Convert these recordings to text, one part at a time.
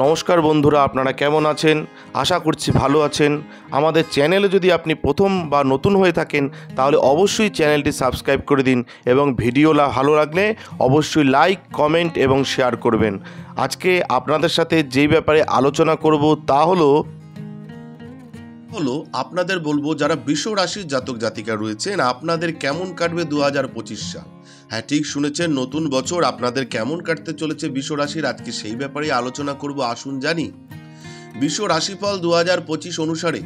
নমস্কার বন্ধুরা, আপনারা কেমন আছেন? আশা করছি ভালো আছেন। আমাদের চ্যানেলে যদি আপনি প্রথম বা নতুন হয়ে থাকেন তাহলে অবশ্যই চ্যানেলটি সাবস্ক্রাইব করে দিন এবং ভিডিও ভালো লাগলে অবশ্যই লাইক, কমেন্ট এবং শেয়ার করবেন। আজকে আপনাদের সাথে যেই ব্যাপারে আলোচনা করব তা হলো আপনাদের বলবো যারা বৃষ রাশির জাতক জাতিকা রয়েছেন আপনাদের কেমন কাটবে 2025 সাল। হ্যাঁ, ঠিক শুনেছেন, নতুন বছর আপনাদের কেমন কাটতে চলেছে বৃষ রাশির, আজকে সেই ব্যাপারে আলোচনা করব। আসুন জানি বৃষ রাশিফল 2025 অনুসারে।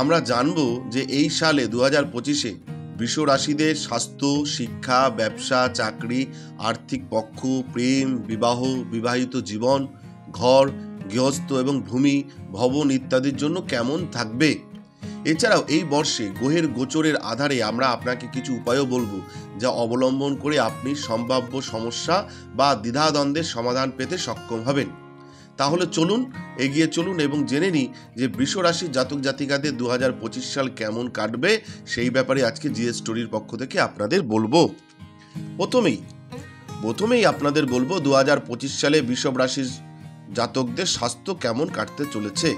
আমরা জানবো যে এই সালে 2025-এ বৃষ রাশিদের স্বাস্থ্য, শিক্ষা, ব্যবসা, চাকরি, আর্থিক পক্ষ, প্রেম, বিবাহ, বিবাহিত জীবন, ঘর, গৃহস্থ এবং ভূমি, ভবন ইত্যাদির জন্য কেমন থাকবে। এছাড়াও এই বর্ষে গ্রহের গোচরের আধারে আমরা আপনাকে কিছু উপায়ও বলবো যা অবলম্বন করে আপনি সম্ভাব্য সমস্যা বা দ্বিধাদ্বন্দ্বের সমাধান পেতে সক্ষম হবেন। তাহলে চলুন এগিয়ে চলুন এবং জেনে নিই যে বৃষ রাশির জাতক জাতিকাদের 2025 সাল কেমন কাটবে সেই ব্যাপারে আজকে জিএস স্টোরির পক্ষ থেকে আপনাদের বলবো। প্রথমেই আপনাদের বলবো 2025 সালে বৃষভ রাশির জাতকদের স্বাস্থ্য কেমন কাটতে চলেছে।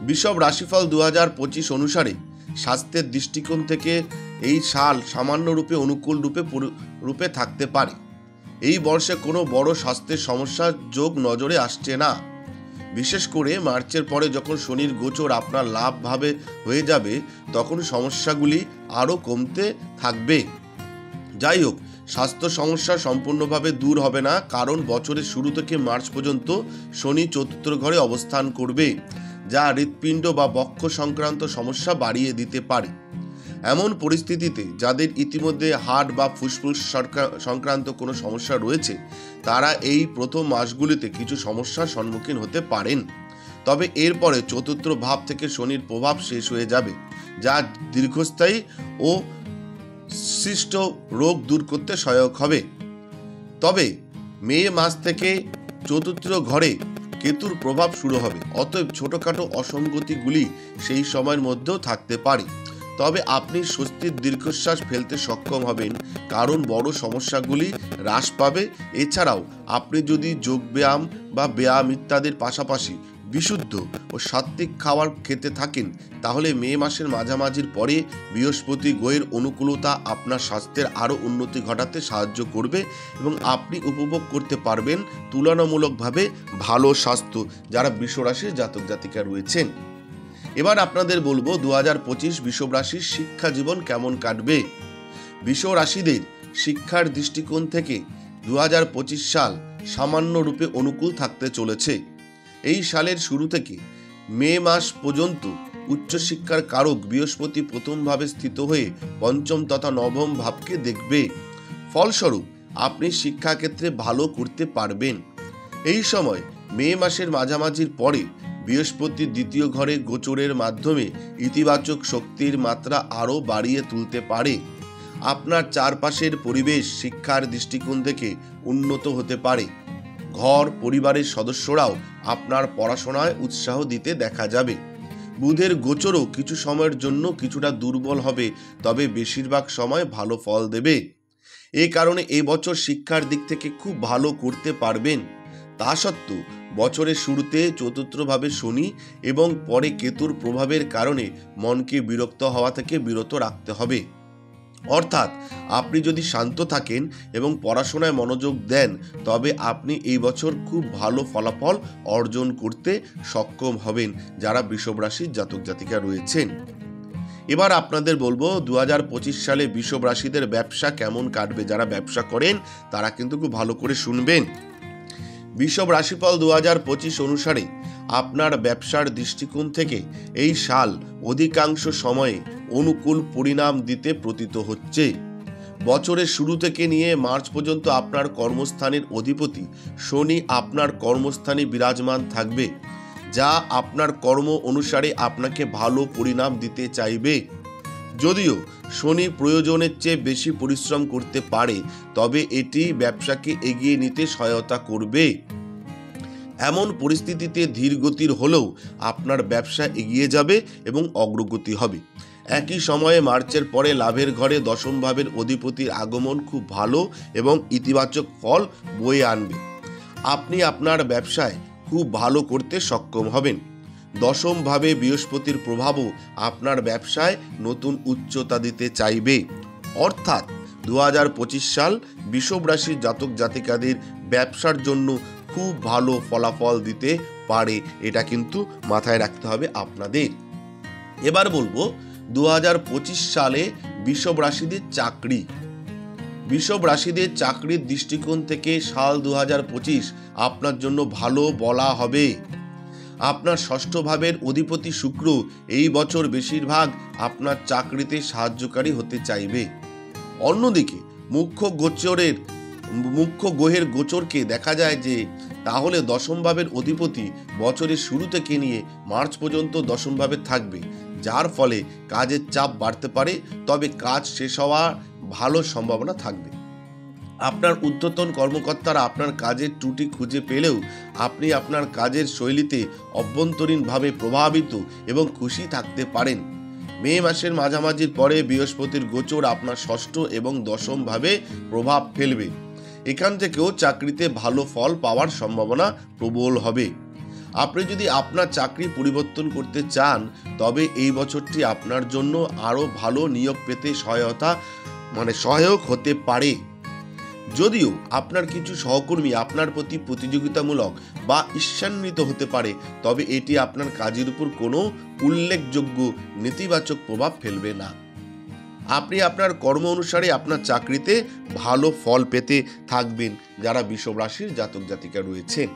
বৃষভ রাশিফল 2025 অনুসারে স্বাস্থ্যের দৃষ্টিকোণ থেকে এই সাল সামান্যরূপে অনুকূল রূপে থাকতে পারে। এই বর্ষে কোনো বড় স্বাস্থ্যের সমস্যার যোগ নজরে আসছে না। বিশেষ করে মার্চের পরে যখন শনির গোচর আপনার লাভভাবে হয়ে যাবে তখন সমস্যাগুলি আরও কমতে থাকবে। যাই হোক, স্বাস্থ্য সমস্যা সম্পূর্ণভাবে দূর হবে না, কারণ বছরের শুরু থেকে মার্চ পর্যন্ত শনি চতুর্থ ঘরে অবস্থান করবে, যা হৃৎপিণ্ড বা বক্ষ সংক্রান্ত সমস্যা বাড়িয়ে দিতে পারে। এমন পরিস্থিতিতে যাদের ইতিমধ্যে হার্ট বা ফুসফুস সংক্রান্ত কোনো সমস্যা রয়েছে তারা এই প্রথম মাসগুলিতে কিছু সমস্যার সম্মুখীন হতে পারেন। তবে এরপরে চতুর্থ ভাব থেকে শনির প্রভাব শেষ হয়ে যাবে, যা দীর্ঘস্থায়ী ও সৃষ্ট রোগ দূর করতে সহায়ক হবে। তবে মে মাস থেকে চতুর্থ ঘরে কেতুর প্রভাব শুরু হবে, অতএব ছোটখাটো অসঙ্গতিগুলি সেই সময়ের মধ্যেও থাকতে পারে। তবে আপনি স্বস্তির দীর্ঘশ্বাস ফেলতে সক্ষম হবেন, কারণ বড় সমস্যাগুলি হ্রাস পাবে। এছাড়াও আপনি যদি যোগব্যায়াম বা ব্যায়াম ইত্যাদির পাশাপাশি বিশুদ্ধ ও সাত্ত্বিক খাবার খেতে থাকেন তাহলে মে মাসের মাঝামাঝির পরে বৃহস্পতি গ্রহের অনুকূলতা আপনার স্বাস্থ্যের আরও উন্নতি ঘটাতে সাহায্য করবে এবং আপনি উপভোগ করতে পারবেন তুলনামূলকভাবে ভালো স্বাস্থ্য যারা বৃষ রাশির জাতক জাতিকা রয়েছেন। এবার আপনাদের বলবো 2025 বৃষভ রাশির শিক্ষা জীবন কেমন কাটবে। বৃষ রাশিদের শিক্ষার দৃষ্টিকোণ থেকে 2025 সাল সামান্য রূপে অনুকূল থাকতে চলেছে। এই সালের শুরু থেকে মে মাস পর্যন্ত উচ্চশিক্ষার কারক বৃহস্পতি প্রথমভাবে স্থিত হয়ে পঞ্চম তথা নবম ভাবকে দেখবে। ফলস্বরূপ আপনি শিক্ষাক্ষেত্রে ভালো করতে পারবেন। এই সময় মে মাসের মাঝামাঝির পরে বৃহস্পতি দ্বিতীয় ঘরে গোচরের মাধ্যমে ইতিবাচক শক্তির মাত্রা আরও বাড়িয়ে তুলতে পারে। আপনার চারপাশের পরিবেশ শিক্ষার দৃষ্টিকোণ থেকে উন্নত হতে পারে। ঘর পরিবারের সদস্যরাও আপনার পড়াশোনায় উৎসাহ দিতে দেখা যাবে। বুধের গোচরও কিছু সময়ের জন্য কিছুটা দুর্বল হবে, তবে বেশিরভাগ সময় ভালো ফল দেবে। এই কারণে এই বছর শিক্ষার দিক থেকে খুব ভালো করতে পারবেন। তা সত্ত্বেও বছরের শুরুতে চতুর্থভাবে শনি এবং পরে কেতুর প্রভাবের কারণে মনকে বিরক্ত হওয়া থেকে বিরত রাখতে হবে। অর্থাৎ আপনি যদি শান্ত থাকেন এবং পড়াশোনায় মনোযোগ দেন তবে আপনি এই বছর খুব ভালো ফলাফল অর্জন করতে সক্ষম হবেন যারা বৃষভ রাশির জাতক জাতিকা রয়েছেন। এবার আপনাদের বলবো 2025 সালে বৃষভ রাশিদের ব্যবসা কেমন কাটবে। যারা ব্যবসা করেন তারা কিন্তু খুব ভালো করে শুনবেন। বৃষভ রাশিফল 2025 অনুসারে আপনার ব্যবসার দৃষ্টিকোণ থেকে এই সাল অধিকাংশ সময়ে অনুকূল পরিণাম দিতে প্রতীত হচ্ছে। বছরের শুরু থেকে নিয়ে মার্চ পর্যন্ত আপনার কর্মস্থানের অধিপতি শনি আপনার কর্মস্থানে বিরাজমান থাকবে, যা আপনার কর্ম অনুসারে আপনাকে ভালো পরিণাম দিতে চাইবে। যদিও শনি প্রয়োজনের চেয়ে বেশি পরিশ্রম করতে পারে, তবে এটি ব্যবসাকে এগিয়ে নিতে সহায়তা করবে। এমন পরিস্থিতিতে ধীর গতির হলেও আপনার ব্যবসা এগিয়ে যাবে এবং অগ্রগতি হবে। একই সময়ে মার্চের পরে লাভের ঘরে দশম ভাবের অধিপতির আগমন খুব ভালো এবং ইতিবাচক ফল বয়ে আনবে। আপনি আপনার ব্যবসায় খুব ভালো করতে সক্ষম হবেন। দশমভাবে বৃহস্পতির প্রভাবও আপনার ব্যবসায় নতুন উচ্চতা দিতে চাইবে। অর্থাৎ 2025 সাল বৃষভ রাশির জাতক জাতিকাদের ব্যবসার জন্য খুব ভালো ফলাফল দিতে পারে, এটা কিন্তু মাথায় রাখতে হবে আপনাদের। এবার বলবো 2025 সালে বৃষভ রাশিদের চাকরি। বৃষভ রাশিদের চাকরির দৃষ্টিকোণ থেকে সাল 2025 আপনার জন্য ভালো বলা হবে। আপনার ষষ্ঠ ভাবের অধিপতি শুক্র এই বছর বেশিরভাগ আপনার চাকরিতে সাহায্যকারী হতে চাইবে। অন্যদিকে মুখ্য গ্রহের গোচরকে দেখা যায় যে তাহলে দশম ভাবের অধিপতি বছরের শুরু থেকে নিয়ে মার্চ পর্যন্ত দশম ভাবে থাকবে, যার ফলে কাজের চাপ বাড়তে পারে, তবে কাজ শেষ হওয়ার ভালো সম্ভাবনা থাকবে। আপনার ঊর্ধ্বতন কর্মকর্তারা আপনার কাজের ত্রুটি খুঁজে পেলেও আপনি আপনার কাজের শৈলীতে অভ্যন্তরীণভাবে প্রভাবিত এবং খুশি থাকতে পারেন। মে মাসের মাঝামাঝির পরে বৃহস্পতির গোচর আপনার ষষ্ঠ এবং দশম ভাবে প্রভাব ফেলবে। এখান থেকেও চাকরিতে ভালো ফল পাওয়ার সম্ভাবনা প্রবল হবে। আপনি যদি আপনার চাকরি পরিবর্তন করতে চান তবে এই বছরটি আপনার জন্য আরও ভালো নিয়োগ পেতে সহায়ক হতে পারে। যদিও আপনার কিছু সহকর্মী আপনার প্রতি প্রতিযোগিতামূলক বা ঈর্ষান্বিত হতে পারে, তবে এটি আপনার কাজের উপর কোনো উল্লেখযোগ্য নেতিবাচক প্রভাব ফেলবে না। আপনি আপনার কর্ম অনুসারে আপনার চাকরিতে ভালো ফল পেতে থাকবেন যারা বৃষভ রাশির জাতক জাতিকা রয়েছেন।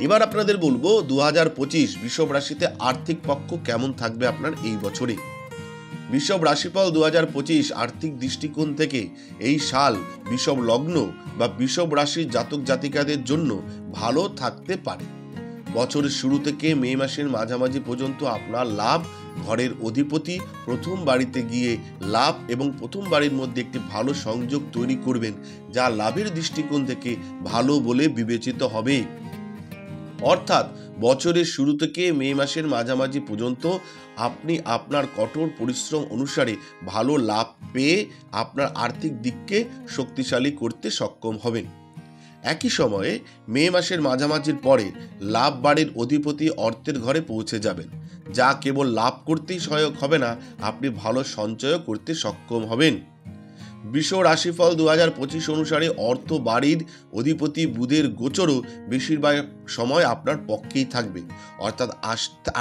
এবার আপনাদের বলবো 2025 বৃষভ রাশিতে আর্থিক পক্ষ কেমন থাকবে আপনার এই বছরে। বৃষভ রাশিফল 2025 আর্থিক দৃষ্টিকোণ থেকে এই সাল বৃষভ লগ্ন বা বৃষভ রাশির জাতক জাতিকাদের জন্য ভালো থাকতে পারে। বছরের শুরু থেকে মে মাসের মাঝামাঝি পর্যন্ত আপনার লাভ, ঘরের অধিপতি প্রথম বাড়িতে গিয়ে লাভ এবং প্রথম বাড়ির মধ্যে একটি ভালো সংযোগ তৈরি করবেন, যা লাভের দৃষ্টিকোণ থেকে ভালো বলে বিবেচিত হবে। অর্থাৎ বছরের শুরু থেকে মে মাসের মাঝামাঝি পর্যন্ত আপনি আপনার কঠোর পরিশ্রম অনুসারে ভালো লাভ পেয়ে আপনার আর্থিক দিককে শক্তিশালী করতে সক্ষম হবেন। একই সময়ে মে মাসের মাঝামাঝির পরে লাভ বাড়ির অধিপতি অর্থের ঘরে পৌঁছে যাবেন, যা কেবল লাভ করতেই সহায়ক হবে না, আপনি ভালো সঞ্চয়ও করতে সক্ষম হবেন। বৃষ রাশিফল 2025 অনুসারে অর্থ বাড়ির অধিপতি বুধের গোচরও বেশিরভাগ সময় আপনার পক্ষেই থাকবে। অর্থাৎ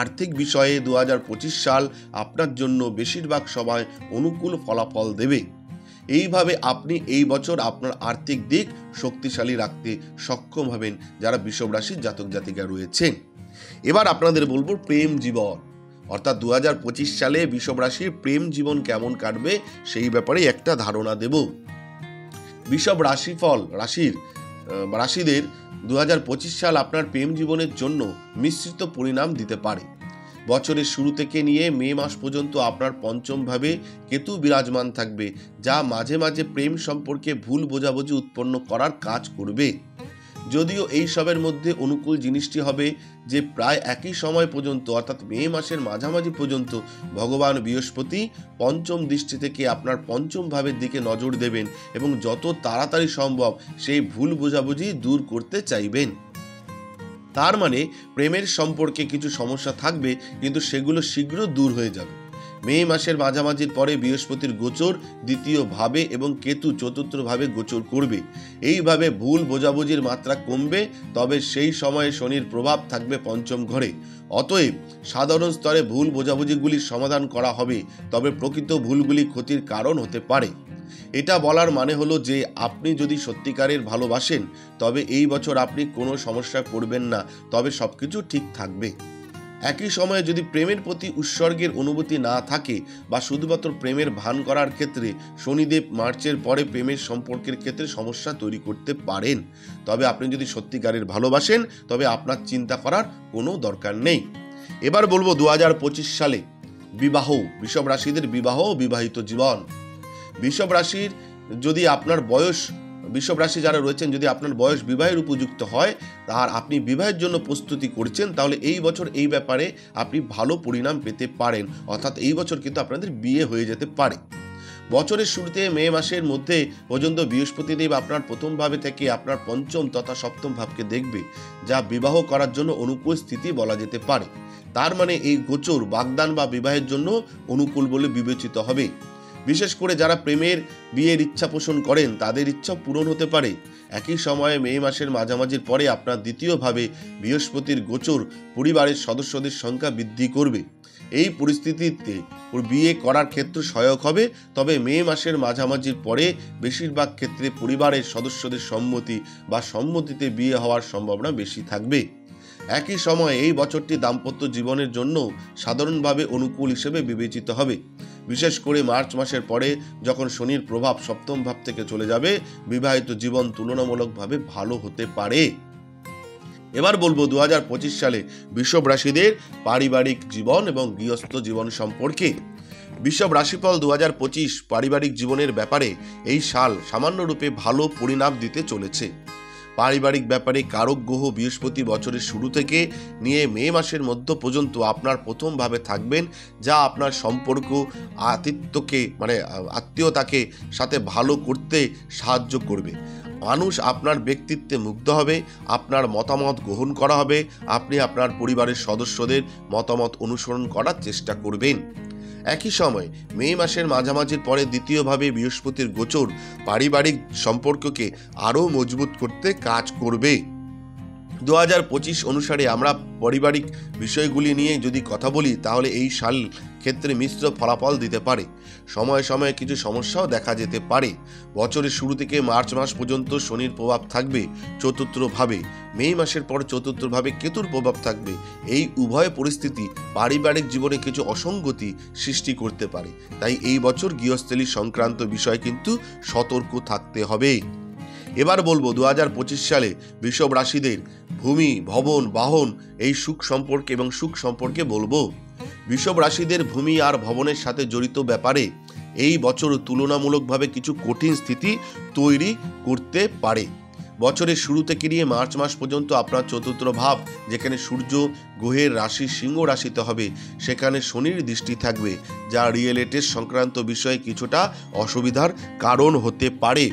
আর্থিক বিষয়ে 2025 সাল আপনার জন্য বেশিরভাগ সময় অনুকূল ফলাফল দেবে। এইভাবে আপনি এই বছর আপনার আর্থিক দিক শক্তিশালী রাখতে সক্ষম হবেন যারা বৃষভ রাশির জাতক জাতিকা রয়েছেন। এবার আপনাদের বলবো প্রেম জীবন, অর্থাৎ 2025 সালে বৃষভ রাশির প্রেম জীবন কেমন কাটবে সেই ব্যাপারে একটা ধারণা দেব। বৃষভ রাশিদের 2025 সাল আপনার প্রেম জীবনের জন্য মিশ্রিত পরিণাম দিতে পারে। বছরের শুরু থেকে নিয়ে মে মাস পর্যন্ত আপনার পঞ্চম ভাবে কেতু বিরাজমান থাকবে, যা মাঝে মাঝে প্রেম সম্পর্কে ভুল বোঝাবুঝি উৎপন্ন করার কাজ করবে। যদিও এই সবের মধ্যে অনুকূল জিনিসটি হবে যে প্রায় একই সময় পর্যন্ত অর্থাৎ মে মাসের মাঝামাঝি পর্যন্ত ভগবান বৃহস্পতি পঞ্চম দৃষ্টি থেকে আপনার পঞ্চম ভাবের দিকে নজর দেবেন এবং যত তাড়াতাড়ি সম্ভব সেই ভুল বোঝাবুঝি দূর করতে চাইবেন। তার মানে প্রেমের সম্পর্কে কিছু সমস্যা থাকবে, কিন্তু সেগুলো শীঘ্র দূর হয়ে যাবে। মে মাসের মাঝামাঝির পরে বৃহস্পতির গোচর দ্বিতীয় ভাবে এবং কেতু চতুর্থ ভাবে গোচর করবে। এইভাবে ভুল বোঝাবুঝির মাত্রা কমবে, তবে সেই সময়ে শনির প্রভাব থাকবে পঞ্চম ঘরে। অতএব সাধারণ স্তরে ভুল বোঝাবুঝিগুলির সমাধান করা হবে, তবে প্রকৃত ভুলগুলি ক্ষতির কারণ হতে পারে। এটা বলার মানে হলো যে আপনি যদি সত্যিকারের ভালোবাসেন তবে এই বছর আপনি কোনো সমস্যায় পড়বেন না, তবে সবকিছু ঠিক থাকবে। একই সময়ে যদি প্রেমের প্রতি উৎসর্গের অনুভূতি না থাকে বা শুধুমাত্র প্রেমের ভান করার ক্ষেত্রে শনিদেব মার্চের পরে প্রেমের সম্পর্কের ক্ষেত্রে সমস্যা তৈরি করতে পারেন, তবে আপনি যদি সত্যিকারের ভালোবাসেন তবে আপনার চিন্তা করার কোনো দরকার নেই। এবার বলবো 2025 সালে বিবাহ, বৃষভ রাশিদের বিবাহ, বিবাহিত জীবন। বৃষভ রাশি যারা রয়েছেন, যদি আপনার বয়স বিবাহের উপযুক্ত হয় আর আপনি বিবাহের জন্য প্রস্তুতি করছেন, তাহলে এই বছর এই ব্যাপারে আপনি ভালো পরিণাম পেতে পারেন। অর্থাৎ এই বছর কিন্তু আপনাদের বিয়ে হয়ে যেতে পারে। বছরের শুরুতে মে মাসের মধ্যে পর্যন্ত বৃহস্পতিদেব আপনার প্রথম ভাবে থেকে আপনার পঞ্চম তথা সপ্তম ভাবকে দেখবে, যা বিবাহ করার জন্য অনুকূল স্থিতি বলা যেতে পারে। তার মানে এই গোচর বাগদান বা বিবাহের জন্য অনুকূল বলে বিবেচিত হবে। বিশেষ করে যারা প্রেমের বিয়ের ইচ্ছা পোষণ করেন তাদের ইচ্ছা পূরণ হতে পারে। একই সময়ে মে মাসের মাঝামাঝির পরে আপনার দ্বিতীয়ভাবে বৃহস্পতির গোচর পরিবারের সদস্যদের সংখ্যা বৃদ্ধি করবে। এই পরিস্থিতিতে বিয়ে করার ক্ষেত্রে সহায়ক হবে। তবে মে মাসের মাঝামাঝির পরে বেশিরভাগ ক্ষেত্রে পরিবারের সদস্যদের সম্মতিতে বিয়ে হওয়ার সম্ভাবনা বেশি থাকবে। একই সময়ে এই বছরটি দাম্পত্য জীবনের জন্য সাধারণভাবে অনুকূল হিসেবে বিবেচিত হবে। বিশেষ করে মার্চ মাসের পরে যখন শনির প্রভাব সপ্তম ভাব থেকে চলে যাবে, বিবাহিত জীবন তুলনামূলকভাবে ভালো হতে পারে। এবার বলবো 2025 সালে বৃষভ রাশিদের পারিবারিক জীবন এবং গৃহস্থ জীবন সম্পর্কে। বৃষভ রাশিফল 2025 পারিবারিক জীবনের ব্যাপারে এই সাল সামান্যরূপে ভালো পরিণাম দিতে চলেছে। পারিবারিক ব্যাপারে কারক গ্রহ বৃহস্পতি বছরের শুরু থেকে নিয়ে মে মাসের মধ্য পর্যন্ত আপনার প্রথম ভাবে থাকবেন, যা আপনার সম্পর্ক আত্মীয়তাকে সাথে ভালো করতে সাহায্য করবে। মানুষ আপনার ব্যক্তিত্বে মুগ্ধ হবে, আপনার মতামত গ্রহণ করা হবে, আপনি আপনার পরিবারের সদস্যদের মতামত অনুসরণ করার চেষ্টা করবেন। একই সময় মে মাসের মাঝামাঝির পরে দ্বিতীয়ভাবে বৃহস্পতির গোচর পারিবারিক সম্পর্ককে আরও মজবুত করতে কাজ করবে। 2025 অনুসারে আমরা পারিবারিক বিষয়গুলি নিয়ে যদি কথা বলি, তাহলে এই সাল ক্ষেত্রে মিশ্র ফলাফল দিতে পারে। সময়ে সময়ে কিছু সমস্যাও দেখা যেতে পারে। বছরের শুরু থেকে মার্চ মাস পর্যন্ত শনির প্রভাব থাকবে চতুর্থ ভাবে। মে মাসের পর চতুর্থ ভাবে কেতুর প্রভাব থাকবে। এই উভয় পরিস্থিতি পারিবারিক জীবনে কিছু অসঙ্গতি সৃষ্টি করতে পারে। তাই এই বছর গৃহস্থলী সংক্রান্ত বিষয় কিন্তু সতর্ক থাকতে হবে। এবার বলবো 2025 সালে বৃষভ রাশিদের ভূমি, ভবন, বাহন এই সুখ সম্পর্কে বলবো। বৃষভ রাশিদের ভূমি আর ভবনের সাথে জড়িত ব্যাপারে এই বছর তুলনামূলকভাবে কিছু কঠিন স্থিতি তৈরি করতে পারে। বছরের শুরু থেকে নিয়ে মার্চ মাস পর্যন্ত আপনার চতুর্থ ভাব, যেখানে সূর্য গ্রহের রাশি সিংহ রাশিতে হবে, সেখানে শনির দৃষ্টি থাকবে, যা রিয়েল এস্টেট সংক্রান্ত বিষয়ে কিছুটা অসুবিধার কারণ হতে পারে।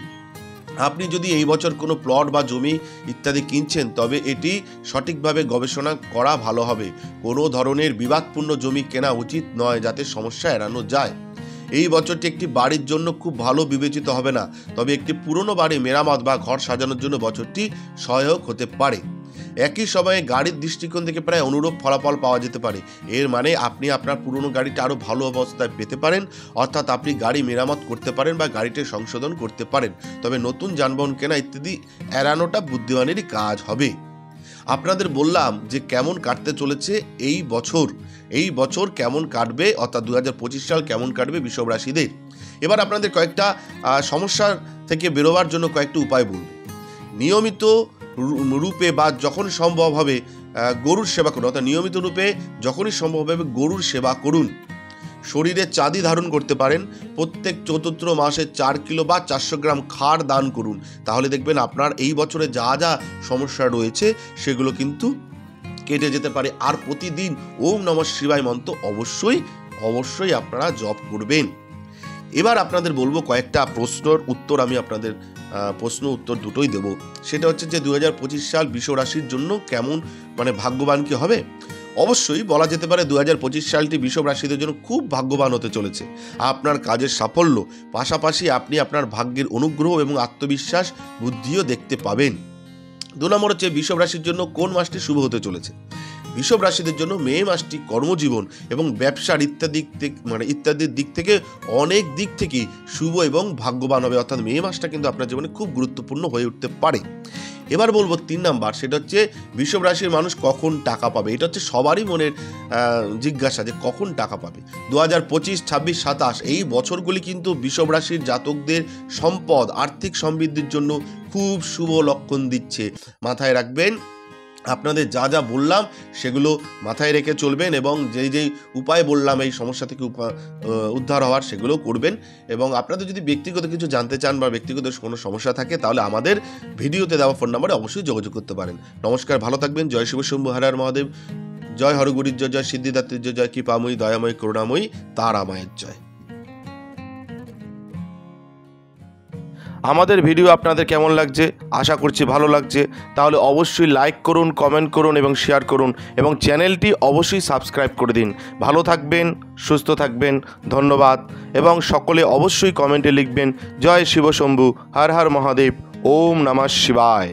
আপনি যদি এই বছর কোনো প্লট বা জমি ইত্যাদি কিনছেন, তবে এটি সঠিকভাবে গবেষণা করা ভালো হবে। কোনো ধরনের বিবাদপূর্ণ জমি কেনা উচিত নয়, যাতে সমস্যা এড়ানো যায়। এই বছরটি একটি বাড়ির জন্য খুব ভালো বিবেচিত হবে না, তবে একটি পুরনো বাড়ি মেরামত বা ঘর সাজানোর জন্য বছরটি সহায়ক হতে পারে। একই সময়ে গাড়ির দৃষ্টিকোণ থেকে প্রায় অনুরূপ ফলাফল পাওয়া যেতে পারে। এর মানে আপনি আপনার পুরনো গাড়িটা আরও ভালো অবস্থায় পেতে পারেন, অর্থাৎ আপনি গাড়ি মেরামত করতে পারেন বা গাড়িটি সংশোধন করতে পারেন। তবে নতুন যানবাহন কেনা ইত্যাদি এড়ানোটা বুদ্ধিমানেরই কাজ হবে। আপনাদের বললাম যে কেমন কাটতে চলেছে এই বছর কেমন কাটবে, অর্থাৎ 2025 সাল কেমন কাটবে বৃষভ রাশিদের। এবার আপনাদের কয়েকটা সমস্যার থেকে বেরোবার জন্য কয়েকটি উপায় বলব। নিয়মিত রূপে বা যখন সম্ভব হবে গরুর সেবা করুন, অর্থাৎ নিয়মিত রূপে যখনই সম্ভব হবে গরুর সেবা করুন। শরীরে চাঁদি ধারণ করতে পারেন। প্রত্যেক চতুর্থ মাসে 4 কিলো বা 400 গ্রাম খাড় দান করুন। তাহলে দেখবেন আপনার এই বছরে যা যা সমস্যা রয়েছে সেগুলো কিন্তু কেটে যেতে পারে। আর প্রতিদিন ওম নমঃ শিবায় মন্ত্র অবশ্যই আপনারা জপ করবেন। এবার আপনাদের বলবো কয়েকটা প্রশ্নের উত্তর, আমি আপনাদের প্রশ্ন উত্তর দুটোই দেব। সেটা হচ্ছে যে 2025 সাল বৃষ রাশির জন্য কেমন ভাগ্যবান কি হবে। অবশ্যই বলা যেতে পারে 2025 সালটি বৃষভ রাশিদের জন্য খুব ভাগ্যবান হতে চলেছে। আপনার কাজের সাফল্য পাশাপাশি আপনি আপনার ভাগ্যের অনুগ্রহ এবং আত্মবিশ্বাস বুদ্ধিও দেখতে পাবেন। 2 নম্বর হচ্ছে বৃষভ রাশির জন্য কোন মাসটি শুভ হতে চলেছে। বৃষভ রাশিদের জন্য মে মাসটি কর্মজীবন এবং ব্যবসার ইত্যাদির দিক থেকে অনেক দিক থেকে শুভ এবং ভাগ্যবান হবে, অর্থাৎ মে মাসটা কিন্তু আপনার জীবনে খুব গুরুত্বপূর্ণ হয়ে উঠতে পারে। এবার বলবো 3 নাম্বার, সেটা হচ্ছে বৃষভ রাশির মানুষ কখন টাকা পাবে। এটা হচ্ছে সবারই মনের জিজ্ঞাসা যে কখন টাকা পাবে। 2025, 26, 27 এই বছরগুলি কিন্তু বৃষভ রাশির জাতকদের সম্পদ আর্থিক সমৃদ্ধির জন্য খুব শুভ লক্ষণ দিচ্ছে। মাথায় রাখবেন, আপনাদের যা যা বললাম সেগুলো মাথায় রেখে চলবেন এবং যেই উপায় বললাম এই সমস্যা থেকে উদ্ধার হওয়ার সেগুলো করবেন। এবং আপনাদের যদি ব্যক্তিগত কিছু জানতে চান বা ব্যক্তিগত কোনো সমস্যা থাকে, তাহলে আমাদের ভিডিওতে দেওয়া ফোন নম্বরে অবশ্যই যোগাযোগ করতে পারেন। নমস্কার, ভালো থাকবেন। জয় শিব শম্ভু হর হর মহাদেব। জয় হরগুরির জয়, জয় সিদ্ধিদাত্রীর জয়, জয় কৃপাময়ী দয়াময়ী করুণাময়ী তারা মায়ের জয়। আমাদের ভিডিও আপনাদের কেমন লাগছে, আশা করছি ভালো লাগছে। তাহলে অবশ্যই লাইক করুন, কমেন্ট করুন এবং শেয়ার করুন এবং চ্যানেলটি অবশ্যই সাবস্ক্রাইব করে দিন। ভালো থাকবেন, সুস্থ থাকবেন, ধন্যবাদ। এবং সকলে অবশ্যই কমেন্টে লিখবেন জয় শিব শম্ভু, হর হর মহাদেব, ওম নমঃ শিবায়।